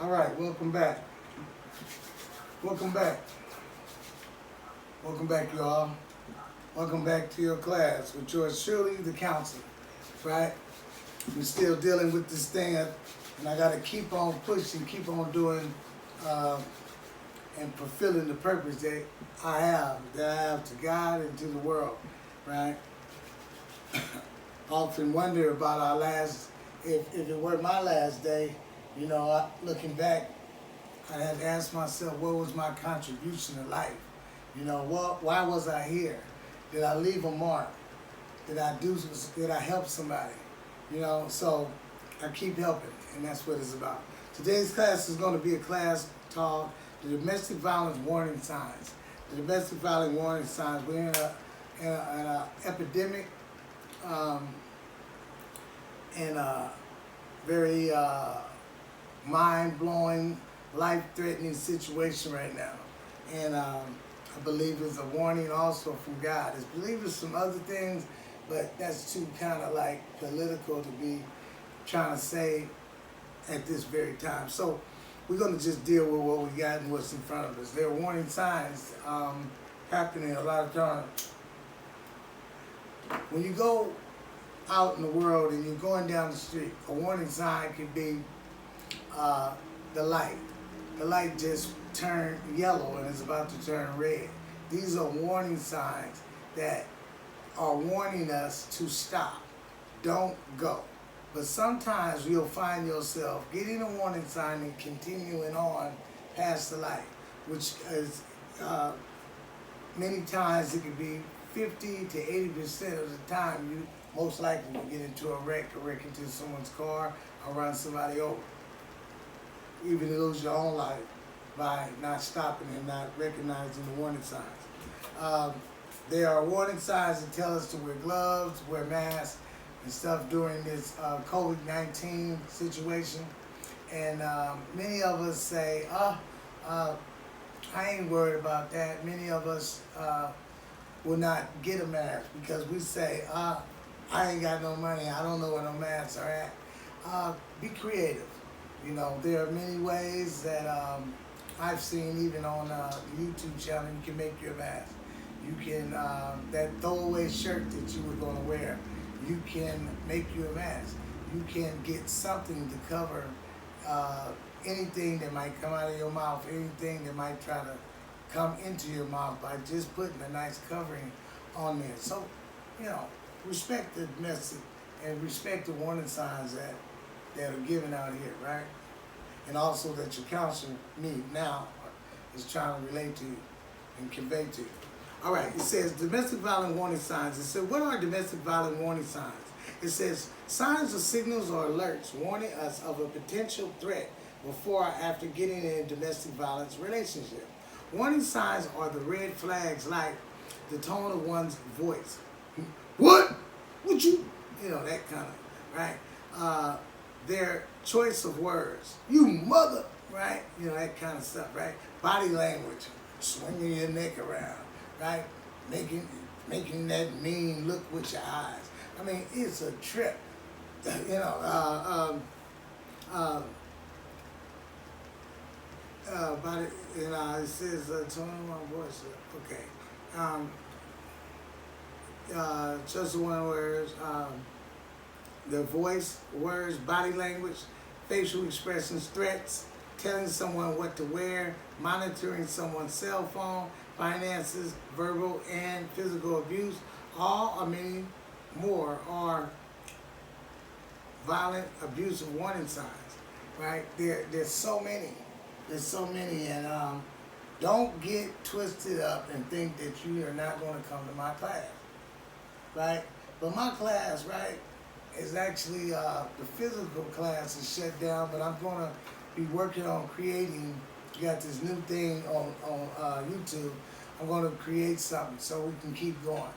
All right, welcome back. Welcome back. Welcome back, y'all. Welcome back to your class with yours truly, the counselor, right? We're still dealing with this thing, and I got to keep on pushing, keep on doing, and fulfilling the purpose that I have to God and to the world, right? Often wonder about our last, if it were my last day, you know, looking back, I had to ask myself, what was my contribution to life? You know, why was I here? Did I leave a mark? Did I help somebody? You know, so I keep helping, and that's what it's about. Today's class is going to be a class called the Domestic Violence Warning Signs. The domestic violence warning signs. We're in an epidemic and a very mind-blowing, life-threatening situation right now. And I believe it's a warning also from God. I believe there's some other things, but that's too kind of like political to be trying to say at this very time. So we're going to just deal with what we got and what's in front of us. There are warning signs happening a lot of times. When you go out in the world and you're going down the street, a warning sign could be the light. The light just turned yellow and is about to turn red. These are warning signs that are warning us to stop. Don't go. But sometimes you'll find yourself getting a warning sign and continuing on past the light, which is many times it could be 50 to 80% of the time you most likely will get into a wreck or wreck into someone's car or run somebody over. Even lose your own life by not stopping and not recognizing the warning signs. There are warning signs that tell us to wear gloves, wear masks, and stuff during this COVID-19 situation. And many of us say, I ain't worried about that. Many of us will not get a mask because we say, I ain't got no money. I don't know where no masks are at. Be creative. You know, there are many ways that I've seen even on the YouTube channel. You can make your mask. You can, that throwaway shirt that you were going to wear, you can make you a mask. You can get something to cover anything that might come out of your mouth, anything that might try to come into your mouth by just putting a nice covering on there. So, you know, respect the message and respect the warning signs that are given out here, right? And also that your counselor, me now, is trying to relate to you and convey to you. All right, it says domestic violence warning signs. It says, what are domestic violence warning signs? It says, signs or signals or alerts warning us of a potential threat before or after getting in a domestic violence relationship. Warning signs are the red flags like the tone of one's voice. What? Would you? You know, that kind of, right? Their choice of words. You mother, right? You know, that kind of stuff, right? Body language. Swinging your neck around, right? Making that mean look with your eyes. I mean, it's a trip. You know, body, you know, it says tone of my voice. Okay. Just one words. The voice, words, body language, facial expressions, threats, telling someone what to wear, monitoring someone's cell phone, finances, verbal and physical abuse, all or many more are violent, abusive warning signs, right? There's so many. There's so many, and don't get twisted up and think that you are not going to come to my class, right? But my class, right, is actually the physical class is shut down, but I'm going to be working on creating. We got this new thing on YouTube. I'm going to create something so we can keep going.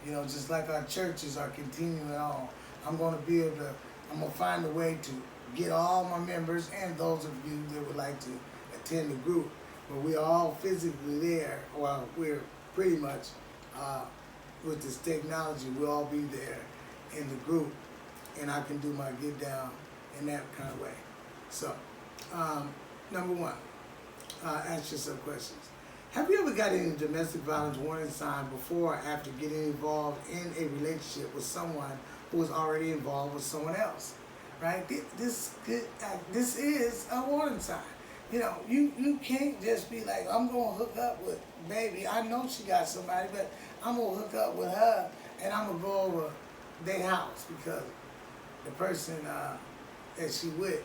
You know, just like our churches are continuing on. I'm going to be able to. I'm going to find a way to get all my members and those of you that would like to attend the group, but we're all physically there. Well, we're pretty much with this technology. We'll all be there in the group. And I can do my get down in that kind of way. So, Number one, ask yourself questions. Have you ever got any domestic violence warning sign before or after getting involved in a relationship with someone who was already involved with someone else? Right? This is a warning sign. You know, you can't just be like, I'm going to hook up with baby. I know she got somebody, but I'm going to hook up with her and I'm going to go over their house because the person that she with,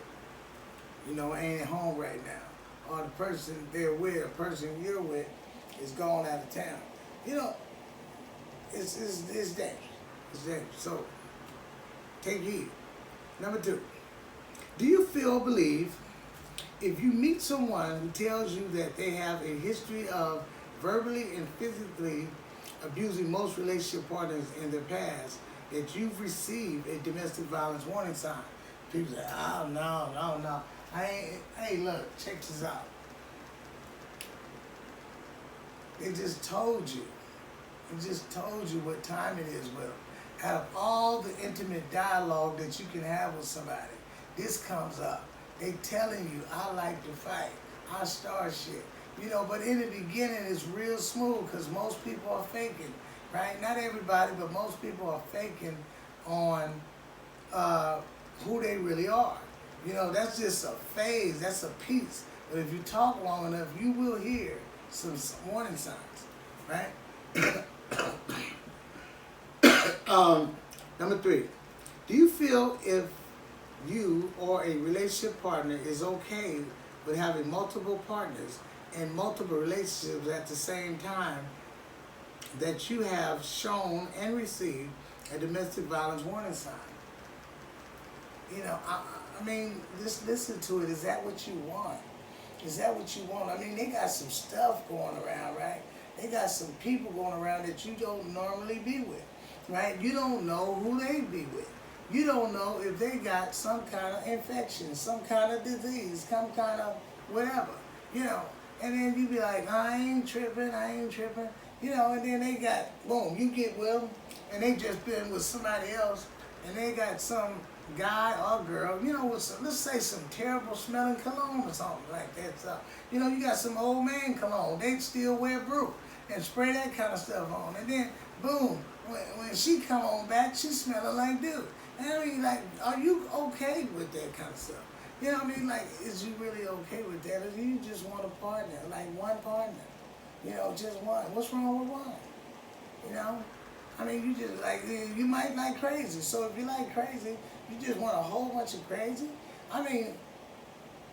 you know, ain't at home right now. Or the person they're with, the person you're with, is gone out of town. You know, it's dangerous. It's dangerous. So, take heed. Number two, do you feel or believe if you meet someone who tells you that they have a history of verbally and physically abusing most relationship partners in their past, that you've received a domestic violence warning sign? People say, oh, no. Hey, look, check this out. They just told you. They just told you what time it is with them. Out of all the intimate dialogue that you can have with somebody, this comes up. They telling you, I like to fight. I start shit. You know, but in the beginning, it's real smooth because most people are faking, right? Not everybody, but most people are faking on who they really are. You know, that's just a phase, that's a piece. But if you talk long enough, you will hear some warning signs, right? Number three, do you feel if you or a relationship partner is okay with having multiple partners and multiple relationships at the same time, that you have shown and received a domestic violence warning sign? You know, I mean, just listen to it. Is that what you want? Is that what you want? I mean, they got some stuff going around, right? They got some people going around that you don't normally be with, right? You don't know who they be with. You don't know if they got some kind of infection, some kind of disease, some kind of whatever, you know. And then you be like, I ain't tripping, you know, and then they got, boom, you get with them, and they just been with somebody else, and they got some guy or girl, you know, with some, let's say some terrible smelling cologne or something like that. So, you know, you got some old man cologne, they still wear brew and spray that kind of stuff on. And then, boom, when she come on back, she smelling like dude. And I mean, like, are you okay with that kind of stuff? You know what I mean? Like, is you really okay with that? Or do you just want a partner, like one partner? You know, just one. What's wrong with one? You know? I mean, you just like, you might like crazy. So if you like crazy, you just want a whole bunch of crazy? I mean,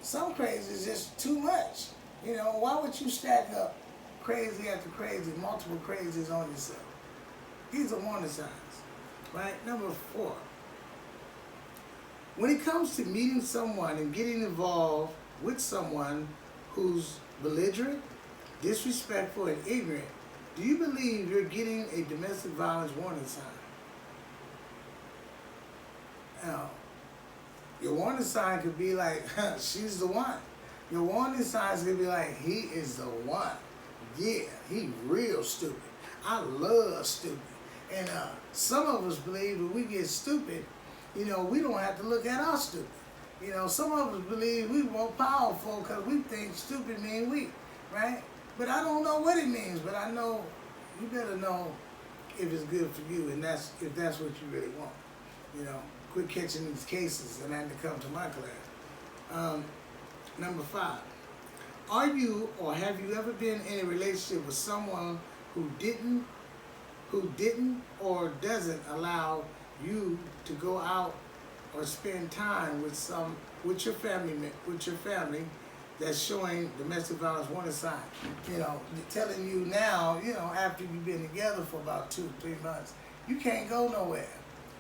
some crazy is just too much. You know, why would you stack up crazy after crazy, multiple crazies on yourself? These are warning signs, right? Number four. When it comes to meeting someone and getting involved with someone who's belligerent, disrespectful, and ignorant, do you believe you're getting a domestic violence warning sign? Now, your warning sign could be like, she's the one. Your warning signs could be like, he is the one. Yeah, he real stupid. I love stupid. And some of us believe if we get stupid, you know, we don't have to look at our stupid. You know, some of us believe we more powerful because we think stupid means weak, right? But I don't know what it means, but I know you better know if it's good for you, and if that's what you really want. You know, quit catching these cases and having to come to my class. Number five, are you or have you ever been in a relationship with someone who didn't or doesn't allow you to go out or spend time with your family that's showing domestic violence warning sign? You know, telling you now, you know, after you've been together for about 2-3 months, you can't go nowhere.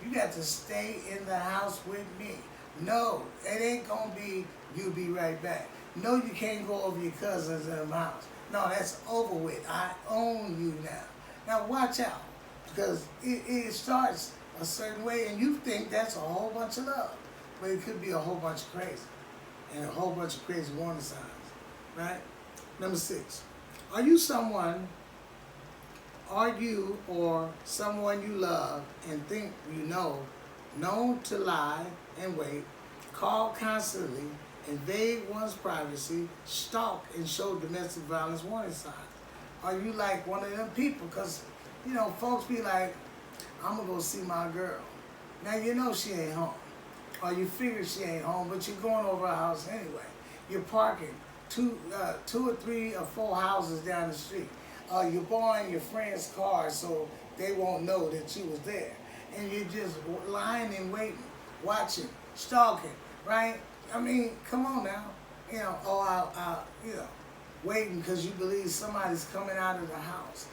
You got to stay in the house with me. No, it ain't gonna be you be right back. No, you can't go over your cousins in the house. No, that's over with. I own you now. Now watch out, because it starts a certain way and you think that's a whole bunch of love, but it could be a whole bunch of crazy and a whole bunch of crazy warning signs, right? Number six, are you or someone you love and think you know, known to lie and wait call constantly, invade one's privacy, stalk and show domestic violence warning signs? Are you like one of them people? Because, folks be like, I'm going to go see my girl. Now you know she ain't home. Or you figure she ain't home, but you're going over her house anyway. You're parking two or three or four houses down the street. You're borrowing your friend's car so they won't know that you was there. And you're just lying and waiting, watching, stalking, right? I mean, come on now. Waiting because you believe somebody's coming out of the house.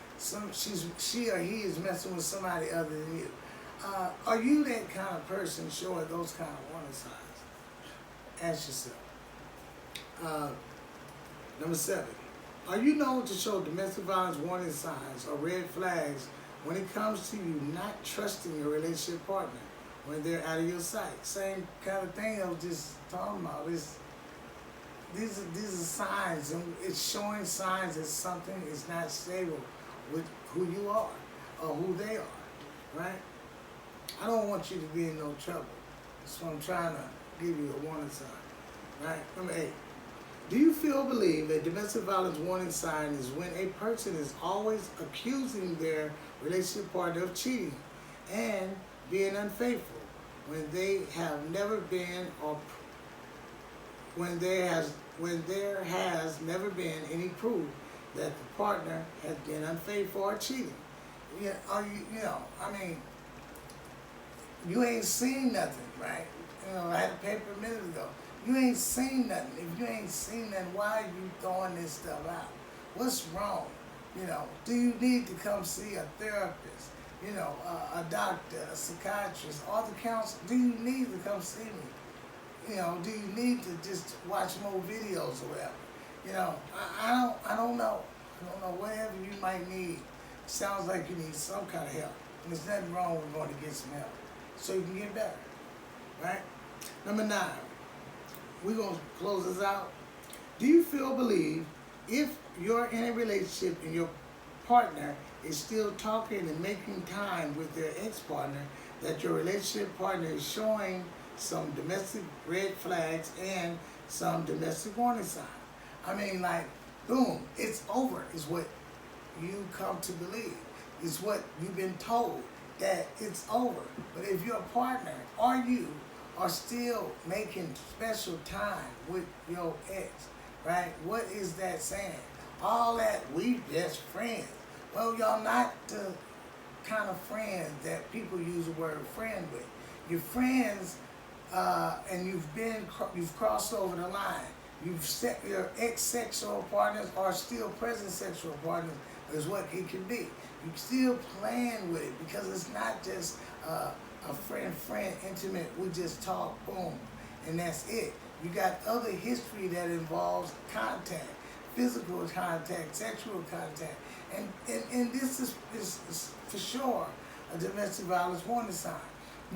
She or he is messing with somebody other than you. Are you that kind of person showing those kind of warning signs? Ask yourself. Number 7. Are you known to show domestic violence warning signs or red flags when it comes to you not trusting your relationship partner when they're out of your sight? Same kind of thing I was just talking about. These are signs, and it's showing signs that something is not stable with who you are or who they are, right? I don't want you to be in no trouble. So I'm trying to give you a warning sign, right? Number 8. Do you feel or believe a domestic violence warning sign is when a person is always accusing their relationship partner of cheating and being unfaithful when they have never been, or when there has never been any proof that the partner has been unfaithful or cheating? You ain't seen nothing, right? I had a paper a minute ago. You ain't seen nothing. If you ain't seen nothing, why are you throwing this stuff out? What's wrong? Do you need to come see a therapist? A doctor, a psychiatrist, or the counselor? Do you need to come see me? Do you need to just watch more videos or whatever? I don't know. Whatever you might need. Sounds like you need some kind of help. And there's nothing wrong with going to get some help so you can get better, right? Number 9. We're going to close this out. Do you feel or believe if you're in a relationship and your partner is still talking and making time with their ex-partner, that your relationship partner is showing some domestic red flags and some domestic warning signs? I mean, like, boom, it's over is what you come to believe. It's what you've been told, that it's over. But if your partner or you are still making special time with your ex, right? What is that saying? All that we just friends. Well, y'all not the kind of friends that people use the word friend with. You're friends, and you've crossed over the line. You've set your ex-sexual partners or still present sexual partners is what it can be. You're still playing with it because it's not just a friend, intimate, we just talk, boom, and that's it. You got other history that involves contact, physical contact, sexual contact, and this is for sure a domestic violence warning sign.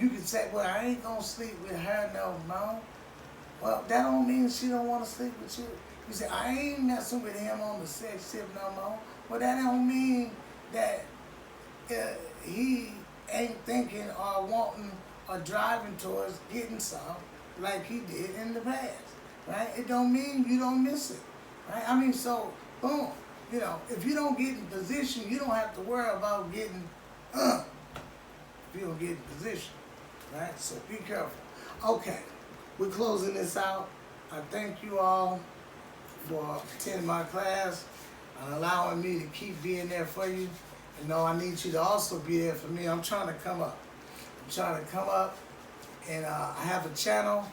You can say, well, I ain't gonna sleep with her no more. Well, that don't mean she don't want to sleep with you. You say, I ain't messing with him on the sex tip no more. Well, that don't mean that he ain't thinking or wanting or driving towards getting some like he did in the past, right? It don't mean you don't miss it, right? I mean, so, boom. If you don't get in position, you don't have to worry about getting, if you don't get in position, right? So be careful. Okay, we're closing this out. I thank you all for attending my class and allowing me to keep being there for you. I need you to also be there for me. I'm trying to come up. And I have a channel,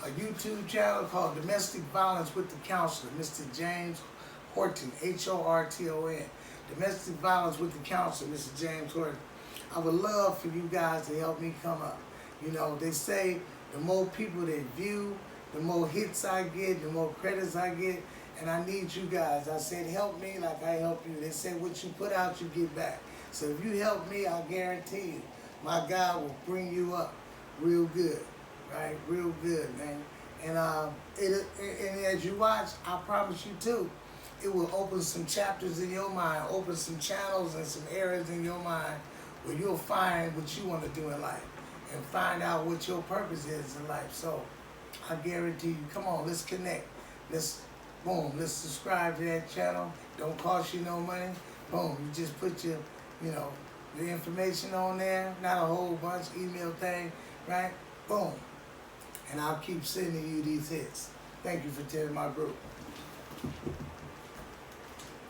a YouTube channel called Domestic Violence with the Counselor, Mr. James Horton, Horton. Domestic Violence with the Counselor, Mr. James Horton. I would love for you guys to help me come up. They say the more people that view, the more hits I get, the more credits I get. And I need you guys. I said, help me like I help you. They say what you put out, you get back. So if you help me, I guarantee you, my God will bring you up real good, right? Real good, man. And as you watch, I promise you too, it will open some chapters in your mind, open some channels and some areas in your mind where you'll find what you want to do in life and find out what your purpose is in life. So I guarantee you, come on, let's connect. Let's subscribe to that channel. Don't cost you no money. Boom, you just put your, your information on there, not a whole bunch, email thing, right? Boom. And I'll keep sending you these hits. Thank you for attending my group.